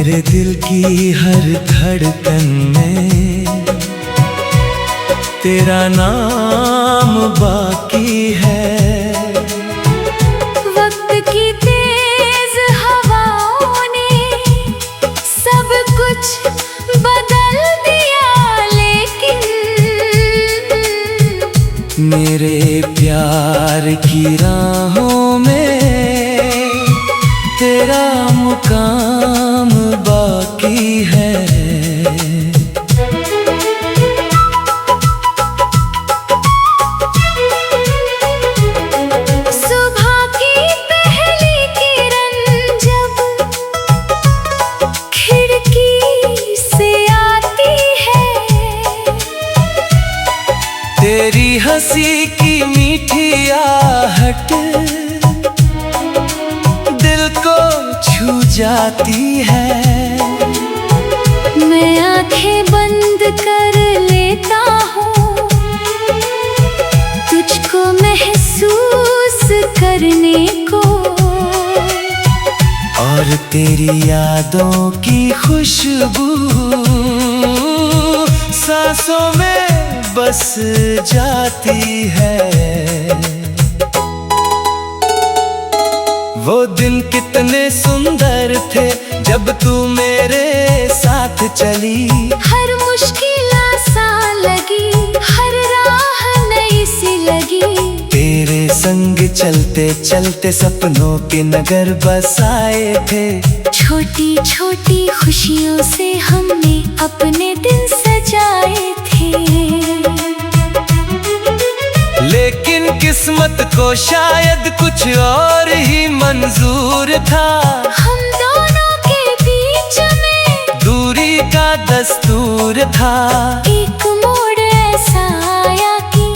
मेरे दिल की हर धड़कन में तेरा नाम बाकी है। वक्त की तेज हवाओं ने सब कुछ बदल दिया, लेकिन मेरे प्यार की राहों में तेरा मुकाम बाकी है। सुबह की पहली किरण जब खिड़की से आती है, तेरी हंसी की मीठी आहट दिल को छू जाती है। मैं आंखें बंद कर लेता हूँ तुझको महसूस करने को, और तेरी यादों की खुशबू सांसों में बस जाती है। वो दिन कितने सुंदर थे जब तू मेरे साथ चली। हर मुश्किल आसान लगी, हर राह नई सी लगी। तेरे संग चलते चलते सपनों के नगर बसाए थे। छोटी छोटी खुशियों से हमने अपने दिन सजाए थे, लेकिन किस्मत को शायद कुछ और ही मंजूर था। हम दोनों के बीच में दूरी का दस्तूर था। एक मोड़ ऐसा आया कि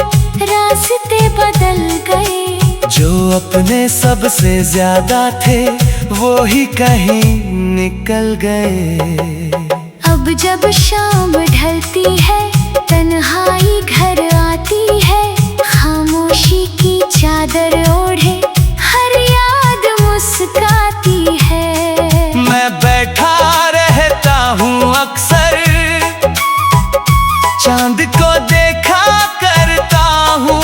रास्ते बदल गए। जो अपने सबसे ज्यादा थे वो ही कहीं निकल गए। अब जब शाम ढलती है, तन्हाई घर आती है, खामोशी की चादर ओढ़े हर याद मुस्काती है। मैं बैठा रहता हूँ अक्सर, चांद को देखा करता हूँ।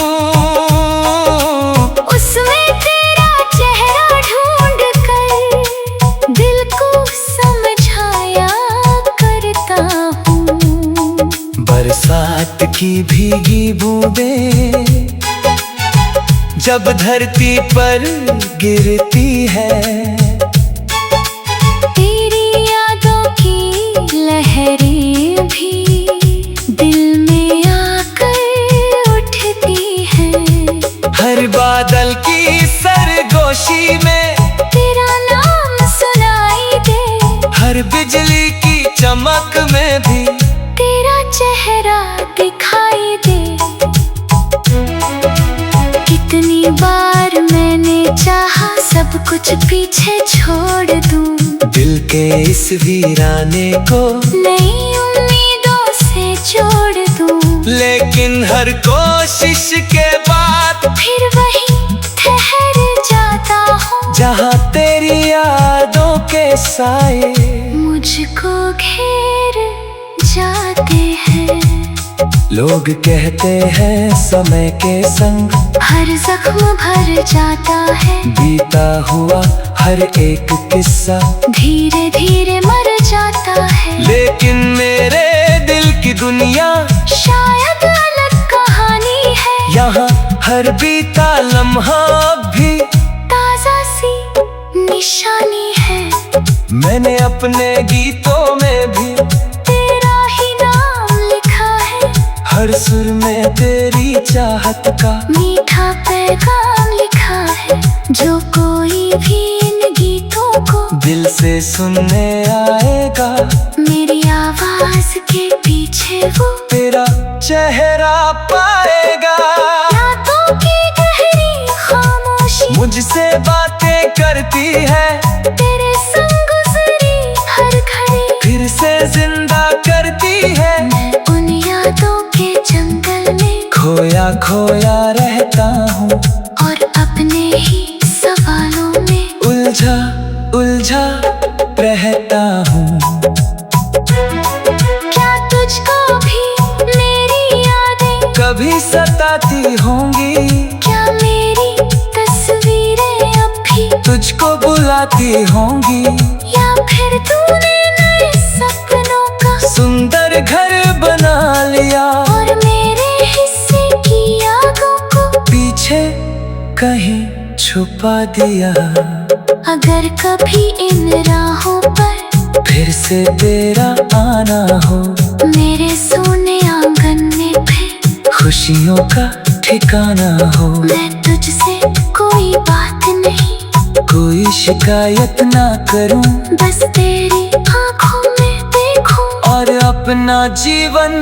उसमें तेरा चेहरा ढूंढ कर दिल को समझाया करता हूँ। बरसात की भीगी बूंदें जब धरती पर गिरती है, तेरी यादों की लहरें भी दिल में आकर उठती हैं। हर बादल की सरगोशी में तेरा नाम सुनाई दे, हर बिजली की चमक में भी तेरा चेहरा दिखाई दे। कितनी बार मैंने चाहा सब कुछ पीछे छोड़ दूं, दिल के इस वीराने को नई उम्मीदों से जोड़ दूं। लेकिन हर कोशिश के बाद फिर वही ठहर जाता हूँ जहाँ तेरी यादों के साए मुझको घेर जाते हैं। लोग कहते हैं समय के संग हर जख्म भर जाता है, बीता हुआ हर एक किस्सा धीरे धीरे मर जाता है। लेकिन मेरे दिल की दुनिया शायद अलग कहानी है, यहाँ हर बीता लम्हा भी ताजा सी निशानी है। मैंने अपने गीतों में भी तेरा ही नाम लिखा है, हर सुर में तेरी चाहत का मीठा पैगाम लिखा है। जो कोई भी इन गीतों को दिल से सुनने आएगा, मेरी आवाज के पीछे वो तेरा चेहरा पाएगा। रातों की गहरी खामोशी मुझसे बातें करती है, तेरे संग गुजरी हर घड़ी फिर से जिंदा करती है। मैं उन यादों के जंगल में खोया खोया रहता हूँ और अपने ही सवालों में उलझा उलझा रहता हूँ। बुलाती होंगी, क्या मेरी तस्वीरें अब भी तुझको बुलाती होंगी, या फिर तूने नए सपनों का सुंदर घर बना लिया और मेरे हिस्से की यादों को पीछे कहीं छुपा दिया। अगर कभी इन राहों पर फिर से तेरा आना हो, मेरे सोने आंगन में फिर खुशियों का ठिकाना हो, मैं तुझसे कोई बात नहीं, कोई शिकायत ना करूं, बस तेरी आंखों में देखूं और अपना जीवन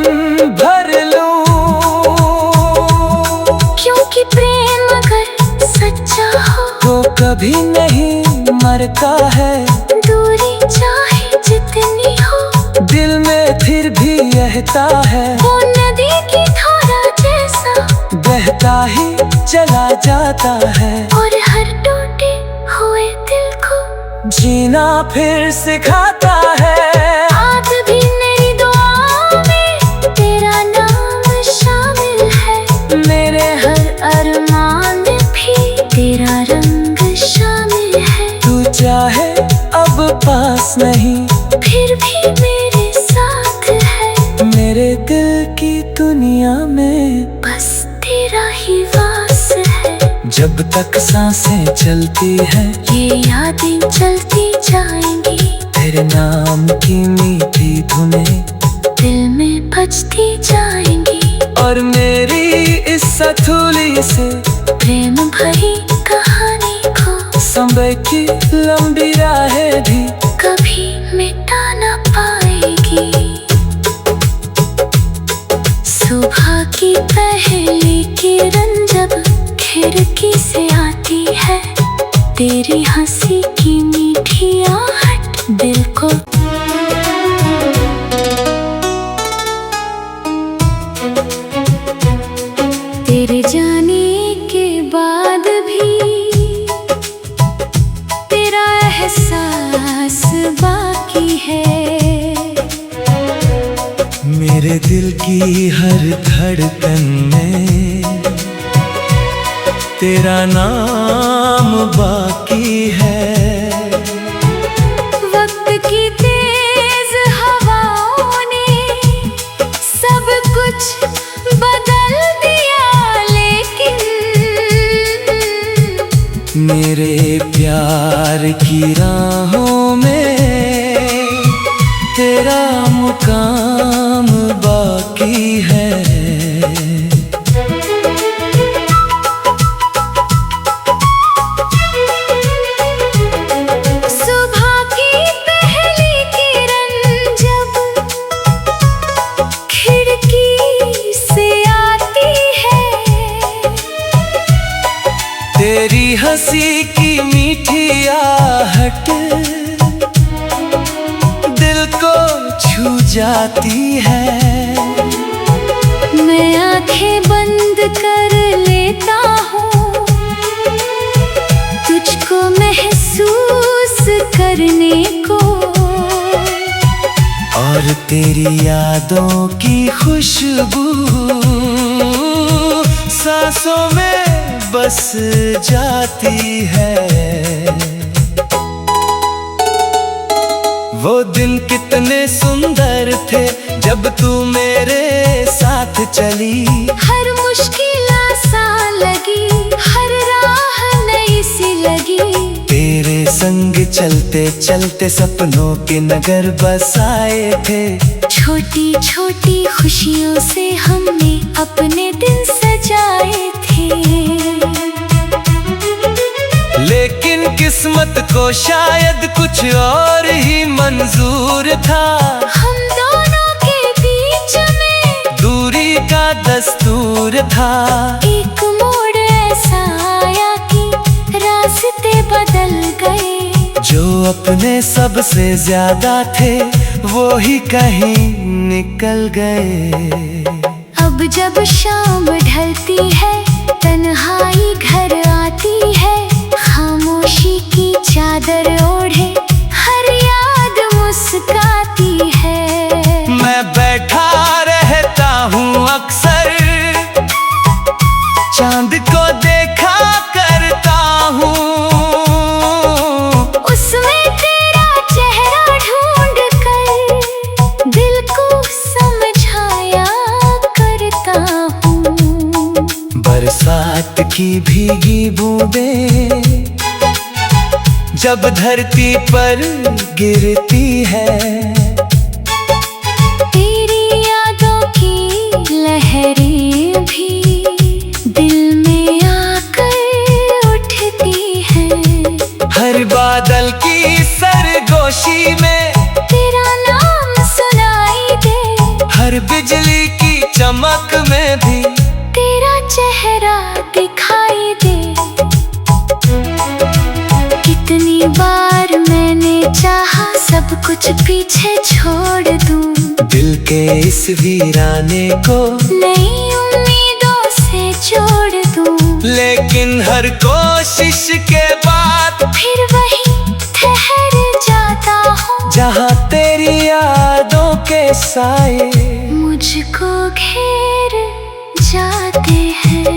भर लूं। क्योंकि प्रेम अगर सच्चा हो वो कभी नहीं मरता है, दूरी चाहे जितनी हो दिल में फिर भी रहता है, वो नदी की धारा जैसा बहता ही चला जाता है, और हर टूटे हुए दिल को जीना फिर सिखाता है। आज भी मेरी दुआ में तेरा नाम शामिल है, मेरे हर अरमान में भी तेरा रंग शामिल है, तू चाहे अब पास नहीं, फिर भी मेरे साथ है, मेरे दिल की दुनिया में बस तेरा ही वास है। जब तक सांसें चलती है ये यादें चलती जाएंगी, तेरे नाम की मीठी धुनें दिल में बजती जाएंगी, और मेरी इस हथेली से प्रेम भरी कहानी को समय की लंबी राहें भी कभी मिटा ना पाएगी। सुबह की पहली किरण जब खिड़की से आती है, तेरी हंसी की मीठी आहट दिल को तेरे जाने के बाद भी तेरा एहसास बाकी है, मेरे दिल की हर धड़कन में तेरा नाम बाकी है। वक्त की तेज हवाओं ने सब कुछ बदल दिया, लेकिन मेरे प्यार की राहों में तेरा मुकाम बाकी है। सुबह की पहली किरण जब खिड़की से आती है, तेरी हंसी की मीठी आहट दिल को छू जाती है। मैं आंखें बंद कर लेता हूँ तुझको महसूस करने को, और तेरी यादों की खुशबू सांसों में बस जाती है। वो दिन कितने सुंदर थे जब तू मेरे साथ चली, हर मुश्किल आसान लगी, हर राह नई सी लगी, तेरे संग चलते चलते सपनों के नगर बसाए थे। छोटी छोटी खुशियों से हमने अपने दिन सजाए थे, लेकिन किस्मत को शायद कुछ और ही मंजूर था। हम दोनों के बीच में दूरी का दस्तूर था। एक मोड़ ऐसा आया कि रास्ते बदल गए, जो अपने सबसे ज्यादा थे वो ही कहीं निकल गए। अब जब शाम ढलती है, तन्हाई घर आती है, खामोशी की चादर ओढ़े हर याद मुस्काती है। मैं बैठा रहता हूँ अक्सर की भीगी बूंदें जब धरती पर गिरती है, तेरी यादों की लहरें भी दिल में आकर उठती हैं। हर बादल की सरगोशी में तेरा नाम सुनाई दे, हर बिजली की चमक में भी तेरा चेहरा दिखाई दे। कितनी बार मैंने चाहा सब कुछ पीछे छोड़ दूं, दिल के इस वीराने को नई उम्मीदों से जोड़ दूं, लेकिन हर कोशिश के बाद फिर वही ठहर जाता हूँ जहाँ तेरी यादों के साए मुझको घेर जाते हैं।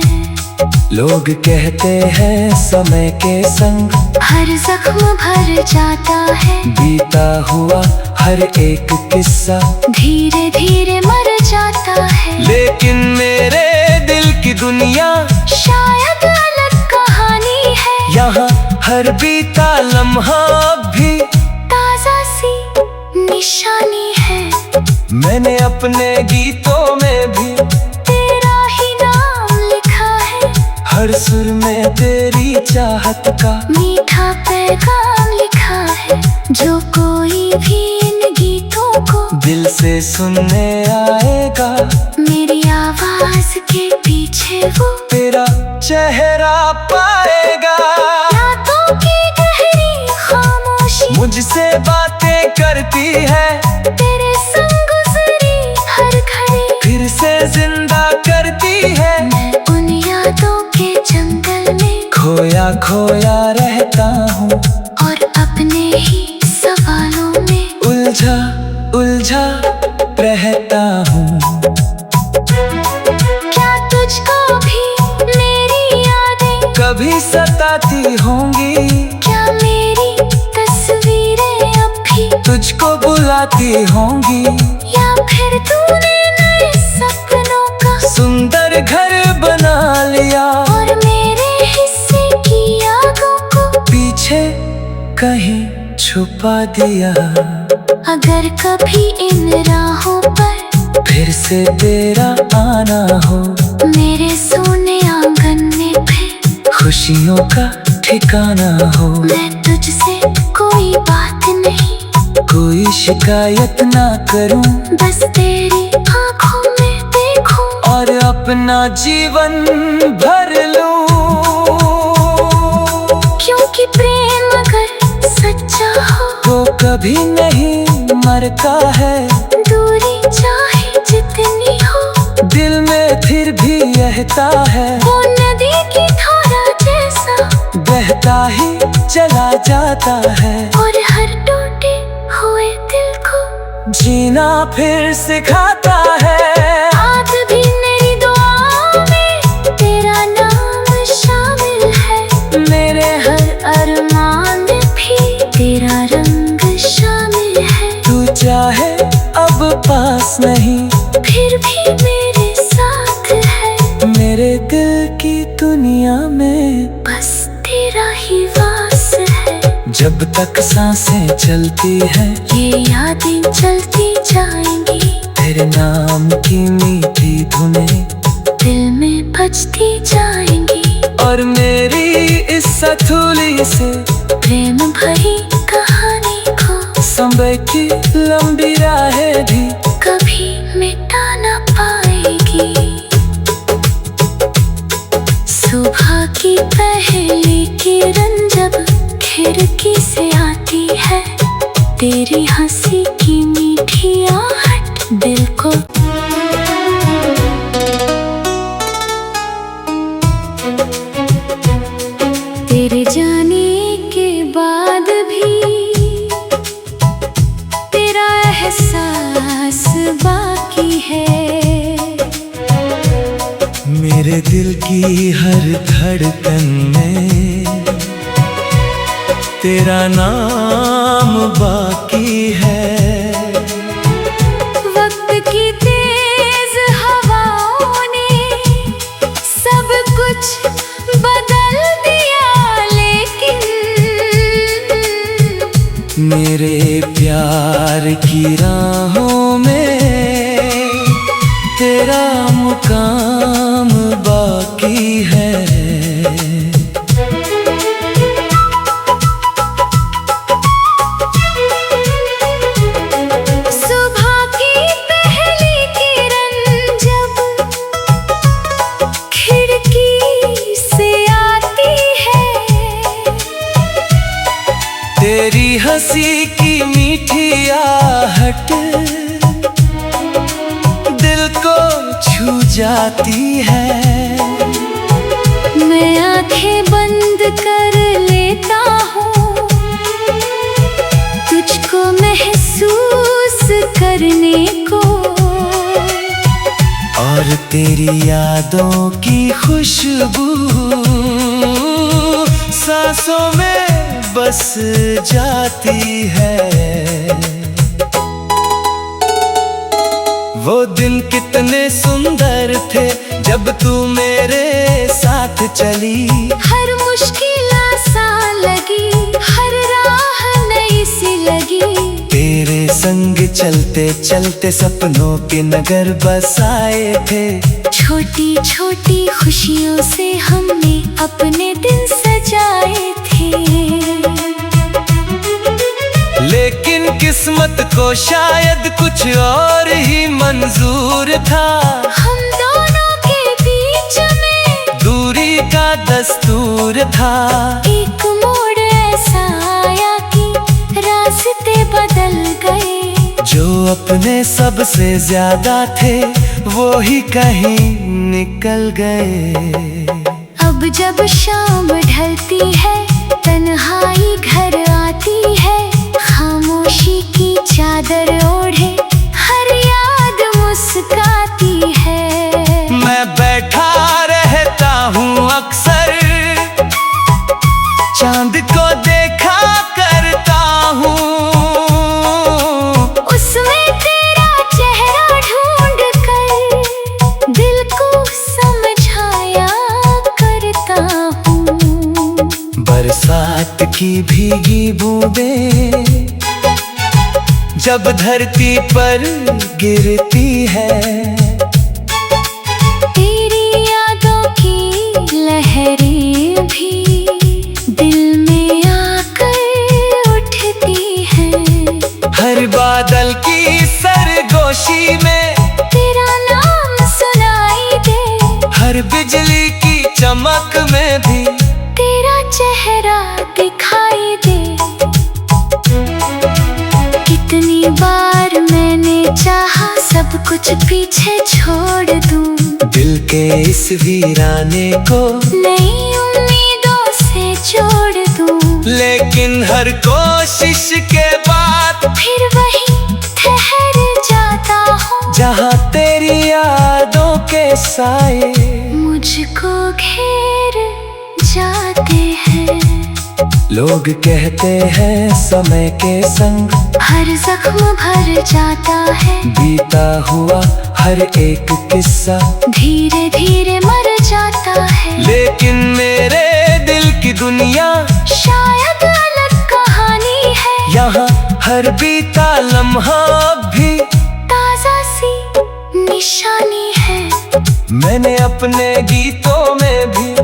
लोग कहते हैं समय के संग हर जख्म भर जाता है, बीता हुआ हर एक किस्सा धीरे धीरे मर जाता है। लेकिन मेरे दिल की दुनिया शायद अलग कहानी है, यहाँ हर बीता लम्हा भी ताजा सी निशानी है। मैंने अपने गीतों में भी तेरा ही नाम लिखा है, हर सुर में तेरी चाहत का मीठा पैगाम लिखा है। जो कोई भी इन गीतों को दिल से सुनने आएगा, मेरी आवाज के पीछे वो तेरा चेहरा पाएगा। रातों की गहरी खामोशी मुझसे बातें करती है, तेरे संग गुजरी हर घड़ी फिर से जिंदा करती है। मैं उन यादों के जंगल में खोया खोया रहता हूँ और अपने ही सवालों में उलझा उलझा रहता हूँ। क्या तुझको भी मेरी यादें कभी सताती होंगी, क्या मेरी तस्वीरें अब भी तुझको बुलाती होंगी, या फिर तूने नए सपनों का सुंदर घर बना लिया और मेरे हिस्से की यादों को पीछे कहीं छुपा दिया। अगर कभी इन राहों पर फिर से तेरा आना हो, मेरे सोने आंगन में फिर खुशियों का ठिकाना हो, मैं तुझसे कोई बात नहीं, कोई शिकायत ना करूं, बस तेरी आंखों में देखूं और अपना जीवन भर लूं। क्योंकि प्रेम अगर सच्चा हो तो कभी नहीं मरता है, दूरी चाहे जितनी हो दिल में फिर भी रहता है। वो नदी की धारा जैसा बहता ही चला जाता है और हर टूटे हुए दिल को जीना फिर सिखाता है। आज भी मेरी दुआ में तेरा नाम शामिल है, मेरे हर अरमान में भी तेरा रंग शामिल है। तू चाहे अब पास नहीं, फिर भी मेरे साथ है, मेरे दिल की दुनिया में बस तेरा ही वास है। जब तक सांसें चलती है ये यादें चलती जाएंगी, तेरे नाम की मीठी धुनें दिल में बजती जाएंगी, और मेरी इस हथेली से प्रेम भरी कहानी को समय की लंबी राहें भी कभी मिटा ना पाएगी। सुबह की पहली किरण जब खिड़की से आती है, तेरी हंसी की मीठी आहट दिल को तेरे जाने के बाद भी तेरा एहसास बाकी है। मेरे दिल की हर धड़कन में तेरा नाम बाकी है। वक्त की तेज हवाओं ने सब कुछ मेरे प्यार की राहों में तेरा मुकाम बाकी है। सुबह की पहली किरण जब खिड़की से आती है, तेरी हंसी की मीठी आहट दिल को छू जाती है। मैं आंखें बंद कर लेता हूँ तुझको महसूस करने को, और तेरी यादों की खुशबू सांसों में बस जाती है। वो दिन कितने सुंदर थे जब तू मेरे साथ चली। हर मुश्किल आसान लगी, हर राह नई सी लगी। तेरे संग चलते चलते सपनों के नगर बसाए थे। छोटी छोटी खुशियों से हमने अपने दिन सजाए थे। लेकिन किस्मत को शायद कुछ और ही मंजूर था। हम दोनों के बीच में दूरी का दस्तूर था। एक मोड़ ऐसा आया कि रास्ते बदल गए। जो अपने सबसे ज्यादा थे वो ही कहीं निकल गए। अब जब शाम ढलती है, तन्हाई घर आती है, खामोशी की चादर ओढ़े हर याद मुस्काती है। मैं बैठा रहता हूँ अक्सर, चांद को देखा करता हूँ। उसमें तेरा चेहरा ढूंढ कर दिल को समझाया करता हूँ। बरसात की भीगी बूंदें जब धरती पर गिरती है, तेरी यादों की लहरें भी दिल में आकर उठती हैं। हर बादल की सरगोशी में तेरा नाम सुनाई दे, हर बिजली की चमक में भी तेरा चेहरा दिखाई दे। कितनी बार मैंने चाहा सब कुछ पीछे छोड़ दूं, दिल के इस वीराने को नई उम्मीदों से जोड़ दूं। लेकिन हर कोशिश के बाद फिर वही ठहर जाता हूँ जहाँ तेरी यादों के साए मुझको घेर जाते हैं। लोग कहते हैं समय के संग हर जख्म भर जाता है, बीता हुआ हर एक किस्सा धीरे धीरे मर जाता है। लेकिन मेरे दिल की दुनिया शायद अलग कहानी है, यहाँ हर बीता लम्हा भी ताजा सी निशानी है। मैंने अपने गीतों में भी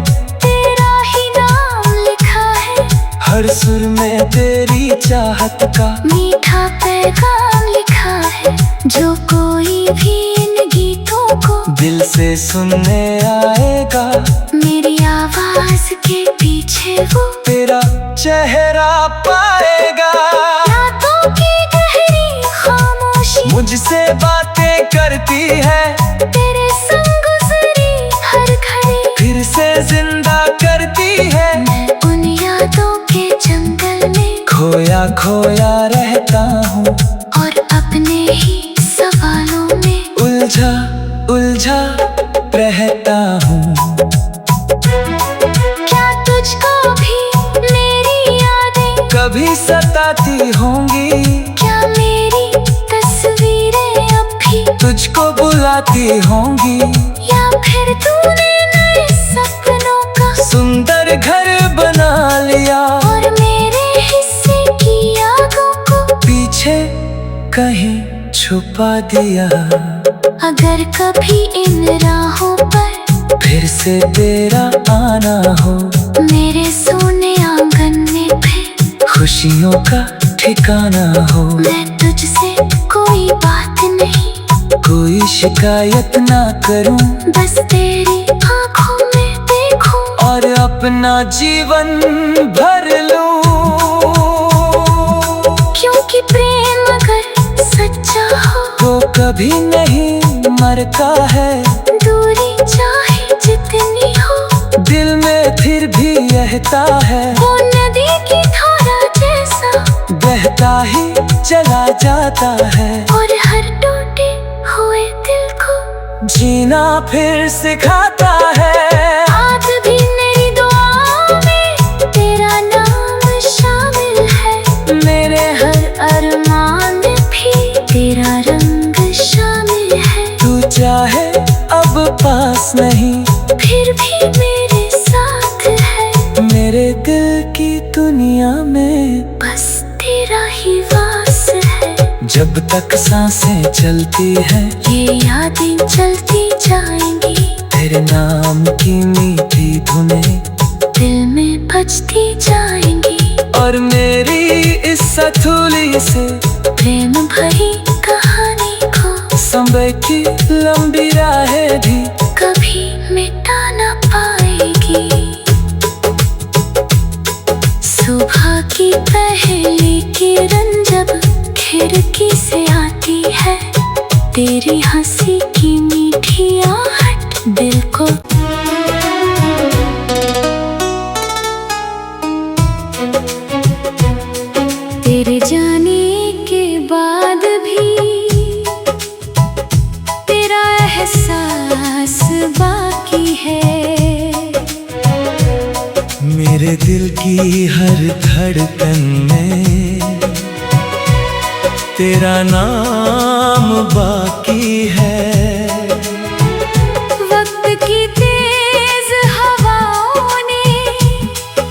तेरा ही नाम लिखा है, हर सुर में तेरी चाहत का मीठा पैगाम लिखा है। जो कोई भी इन गीतों को दिल से सुनने आएगा, मेरी आवाज के पीछे वो तेरा चेहरा पाएगा। रातों की गहरी खामोशी मुझसे बातें करती है, तेरे संग गुजरी हर घड़ी फिर से जिंदा करती है। मैं उन यादों के जंगल में खोया खोया रहता हूँ और अपने ही सवालों में उलझा उलझा रहता हूँ। क्या तुझको भी मेरी यादें कभी सताती होंगी, क्या मेरी तस्वीरें अब भी तुझको बुलाती होंगी, या फिर तूने नए सपनों का सुंदर घर बना लिया और मेरे हिस्से की आगों कहीं छुपा दिया। अगर कभी इन राहों पर फिर से तेरा आना हो, मेरे सोने आंगन में फिर खुशियों का ठिकाना हो। मैं तुझसे कोई बात नहीं, कोई शिकायत ना करूं, बस तेरी आंखों में देखूं और अपना जीवन भर लूं। क्योंकि प्रेम अगर सच्चा हो तो कभी नहीं मरता है। दूरी चाहे जितनी हो, दिल में फिर भी रहता है। वो नदी की धारा जैसा बहता ही चला जाता है, और हर टूटे हुए दिल को जीना फिर सिखाता है। आज भी मेरी दुआ में तेरा नाम शामिल है, मेरे हर अरमान में भी तेरा रंग शामिल है। तू चाहे अब पास नहीं, फिर भी मेरे साथ है, मेरे दिल की दुनिया में बस तेरा ही वास है। जब तक सांसें चलती है, ये यादें चलती जाएंगी, तेरे नाम की मीठी धुनें दिल में बजती जाएंगी। और मेरी इस हथेली से प्रेम भरी कहानी को समय की लंबी राहें भी कभी मिटा ना पाएगी। सुबह की पहली किरण जब खिड़की से आती है, तेरी हंसी की मीठी आहट दिल को तेरे जाने के बाद भी तेरा एहसास बाकी है। मेरे दिल की हर धड़कन में तेरा नाम बाकी है। वक्त की तेज हवाओं ने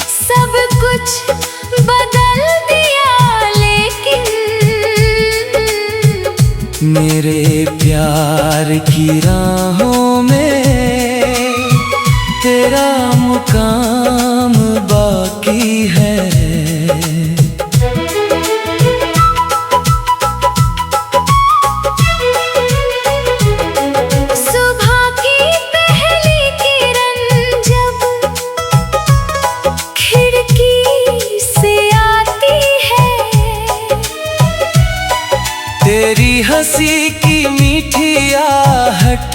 सब कुछ बदल दिया, लेकिन मेरे प्यार की राहों में तेरा मुकाम बाकी है। सुबह की पहली किरण जब खिड़की से आती है, तेरी हंसी की मीठी आहट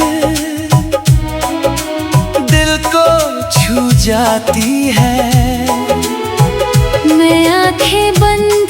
दिल को छू जाती है। मैं आंखें बंद